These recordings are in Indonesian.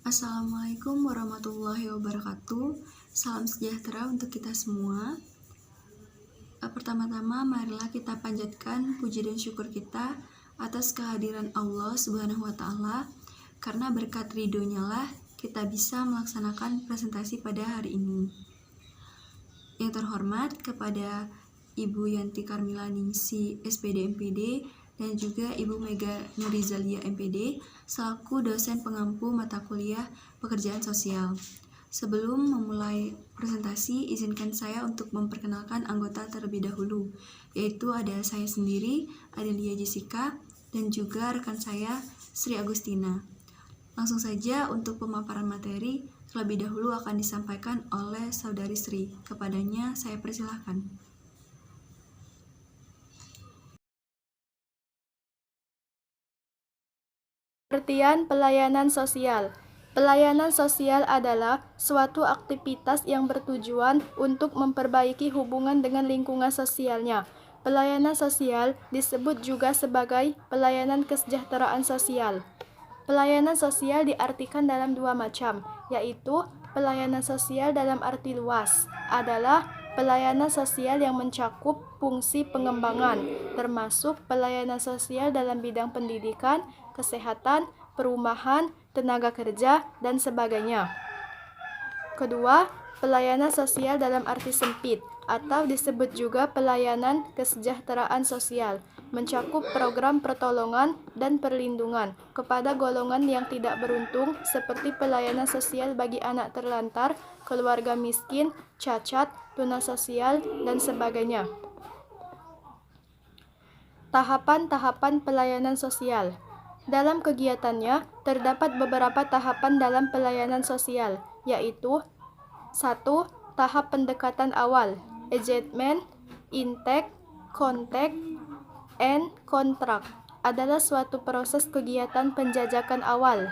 Assalamualaikum warahmatullahi wabarakatuh. Salam sejahtera untuk kita semua. Pertama-tama marilah kita panjatkan puji dan syukur kita atas kehadiran Allah Subhanahu wa Ta'ala, karena berkat ridhonya lah kita bisa melaksanakan presentasi pada hari ini. Yang terhormat kepada Ibu Yanti Karmila Ningsi SPD MPD dan juga Ibu Mega Nurizalia MPD selaku dosen pengampu mata kuliah pekerjaan sosial. Sebelum memulai presentasi, izinkan saya untuk memperkenalkan anggota terlebih dahulu, yaitu ada saya sendiri, Adelia Jessica, dan juga rekan saya, Sri Agustina. Langsung saja untuk pemaparan materi, terlebih dahulu akan disampaikan oleh Saudari Sri. Kepadanya saya persilahkan. Pengertian pelayanan sosial. Pelayanan sosial adalah suatu aktivitas yang bertujuan untuk memperbaiki hubungan dengan lingkungan sosialnya. Pelayanan sosial disebut juga sebagai pelayanan kesejahteraan sosial. Pelayanan sosial diartikan dalam dua macam, yaitu pelayanan sosial dalam arti luas adalah pelayanan sosial yang mencakup fungsi pengembangan, termasuk pelayanan sosial dalam bidang pendidikan, kesehatan, perumahan, tenaga kerja, dan sebagainya. Kedua, pelayanan sosial dalam arti sempit atau disebut juga pelayanan kesejahteraan sosial, mencakup program pertolongan dan perlindungan kepada golongan yang tidak beruntung seperti pelayanan sosial bagi anak terlantar, keluarga miskin, cacat, tuna sosial, dan sebagainya. Tahapan-tahapan pelayanan sosial. Dalam kegiatannya, terdapat beberapa tahapan dalam pelayanan sosial, yaitu 1. Tahap pendekatan awal, engagement, intake, contact, and contract adalah suatu proses kegiatan penjajakan awal.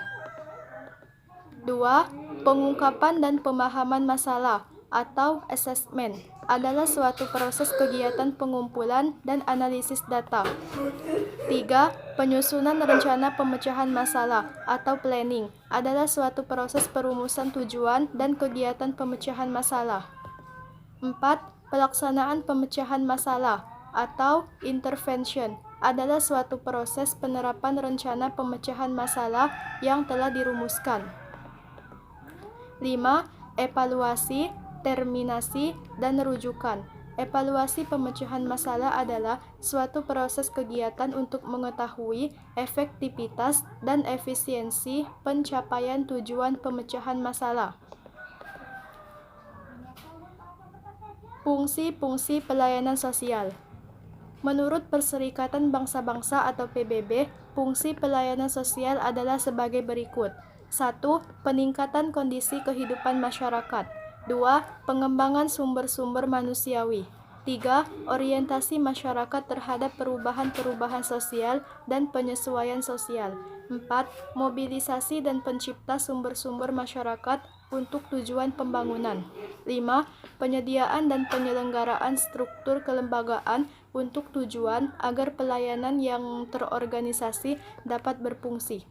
2. Pengungkapan dan pemahaman masalah atau assessment adalah suatu proses kegiatan pengumpulan dan analisis data. 3. Penyusunan rencana pemecahan masalah atau planning adalah suatu proses perumusan tujuan dan kegiatan pemecahan masalah. 4. Pelaksanaan pemecahan masalah atau intervention adalah suatu proses penerapan rencana pemecahan masalah yang telah dirumuskan. 5. Evaluasi, terminasi, dan rujukan. Evaluasi pemecahan masalah adalah suatu proses kegiatan untuk mengetahui efektivitas dan efisiensi pencapaian tujuan pemecahan masalah. Fungsi-fungsi pelayanan sosial. Menurut Perserikatan Bangsa-Bangsa atau PBB, fungsi pelayanan sosial adalah sebagai berikut. 1. Peningkatan kondisi kehidupan masyarakat. 2. Pengembangan sumber-sumber manusiawi. 3. Orientasi masyarakat terhadap perubahan-perubahan sosial dan penyesuaian sosial. 4. Mobilisasi dan pencipta sumber-sumber masyarakat untuk tujuan pembangunan. 5. Penyediaan dan penyelenggaraan struktur kelembagaan untuk tujuan agar pelayanan yang terorganisasi dapat berfungsi.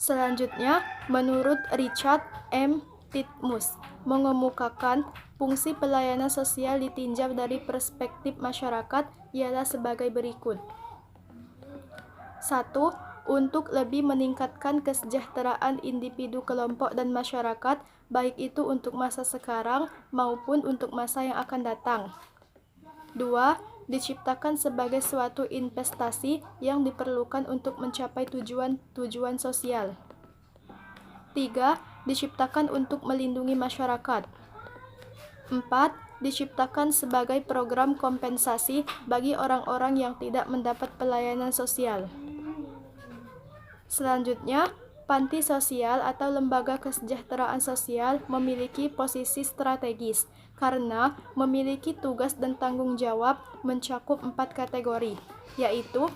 Selanjutnya, menurut Richard M. Titmuss, mengemukakan fungsi pelayanan sosial ditinjau dari perspektif masyarakat ialah sebagai berikut. 1. Untuk lebih meningkatkan kesejahteraan individu, kelompok, dan masyarakat, baik itu untuk masa sekarang maupun untuk masa yang akan datang. 2. Diciptakan sebagai suatu investasi yang diperlukan untuk mencapai tujuan sosial. 3. Diciptakan untuk melindungi masyarakat. 4. Diciptakan sebagai program kompensasi bagi orang-orang yang tidak mendapat pelayanan sosial. Selanjutnya, panti sosial atau lembaga kesejahteraan sosial memiliki posisi strategis karena memiliki tugas dan tanggung jawab mencakup 4 kategori, yaitu: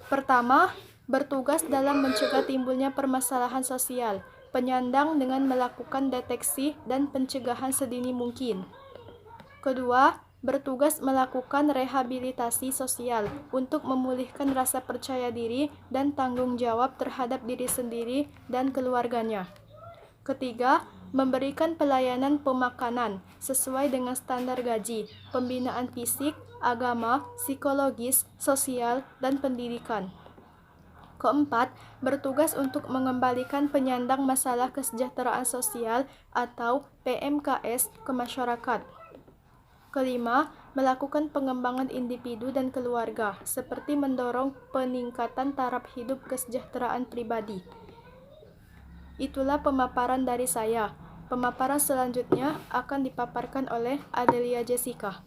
pertama, bertugas dalam mencegah timbulnya permasalahan sosial, penyandang dengan melakukan deteksi dan pencegahan sedini mungkin. Kedua, bertugas melakukan rehabilitasi sosial untuk memulihkan rasa percaya diri dan tanggung jawab terhadap diri sendiri dan keluarganya. Ketiga, memberikan pelayanan pemakanan sesuai dengan standar gaji, pembinaan fisik, agama, psikologis, sosial, dan pendidikan. Keempat, bertugas untuk mengembalikan penyandang masalah kesejahteraan sosial atau PMKS ke masyarakat. Kelima, melakukan pengembangan individu dan keluarga, seperti mendorong peningkatan taraf hidup kesejahteraan pribadi. Itulah pemaparan dari saya. Pemaparan selanjutnya akan dipaparkan oleh Adelia Jessica.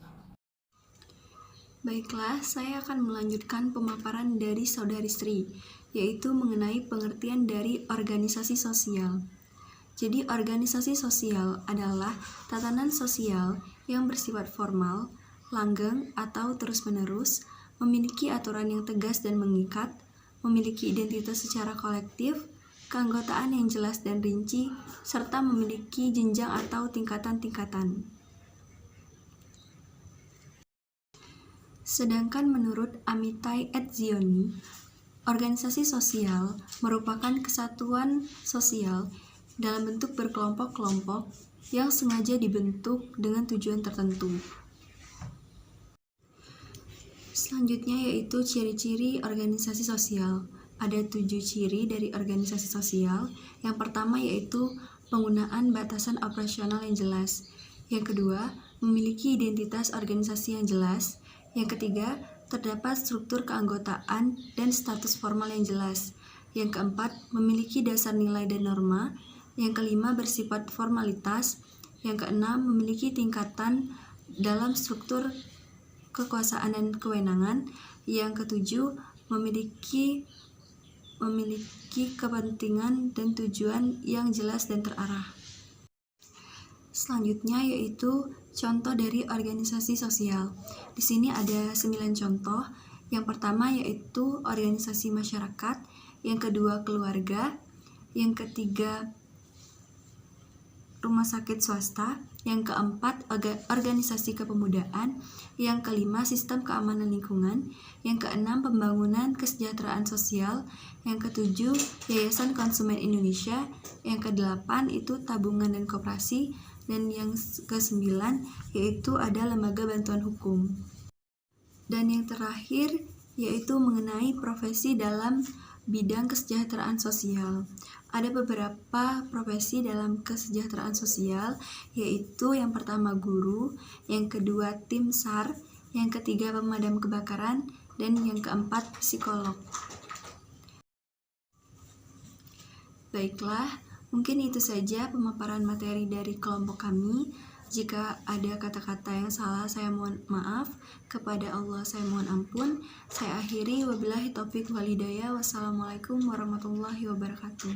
Baiklah, saya akan melanjutkan pemaparan dari Saudari Sri, yaitu mengenai pengertian dari organisasi sosial. Jadi, organisasi sosial adalah tatanan sosial yang bersifat formal, langgeng atau terus-menerus, memiliki aturan yang tegas dan mengikat, memiliki identitas secara kolektif, keanggotaan yang jelas dan rinci, serta memiliki jenjang atau tingkatan-tingkatan. Sedangkan menurut Amitai Etzioni, organisasi sosial merupakan kesatuan sosial dalam bentuk berkelompok-kelompok yang sengaja dibentuk dengan tujuan tertentu. Selanjutnya yaitu ciri-ciri organisasi sosial. Ada 7 ciri dari organisasi sosial. Yang pertama yaitu penggunaan batasan operasional yang jelas. Yang kedua, memiliki identitas organisasi yang jelas. Yang ketiga, terdapat struktur keanggotaan dan status formal yang jelas. Yang keempat, memiliki dasar nilai dan norma. Yang kelima, bersifat formalitas. Yang keenam, memiliki tingkatan dalam struktur kekuasaan dan kewenangan. Yang ketujuh, memiliki kepentingan dan tujuan yang jelas dan terarah. Selanjutnya yaitu contoh dari organisasi sosial. Di sini ada 9 contoh. Yang pertama yaitu organisasi masyarakat, yang kedua keluarga, yang ketiga rumah sakit swasta, yang keempat organisasi kepemudaan, yang kelima sistem keamanan lingkungan, yang keenam pembangunan kesejahteraan sosial, yang ketujuh Yayasan Konsumen Indonesia, yang kedelapan itu tabungan dan koperasi, dan yang kesembilan yaitu ada lembaga bantuan hukum. Dan yang terakhir yaitu mengenai profesi dalam bidang kesejahteraan sosial. Ada beberapa profesi dalam kesejahteraan sosial, yaitu yang pertama guru, yang kedua tim SAR, yang ketiga pemadam kebakaran, dan yang keempat psikolog. Baiklah, mungkin itu saja pemaparan materi dari kelompok kami. Jika ada kata-kata yang salah, saya mohon maaf. Kepada Allah saya mohon ampun. Saya akhiri, wabillahi taufiq wal hidayah. Wassalamualaikum warahmatullahi wabarakatuh.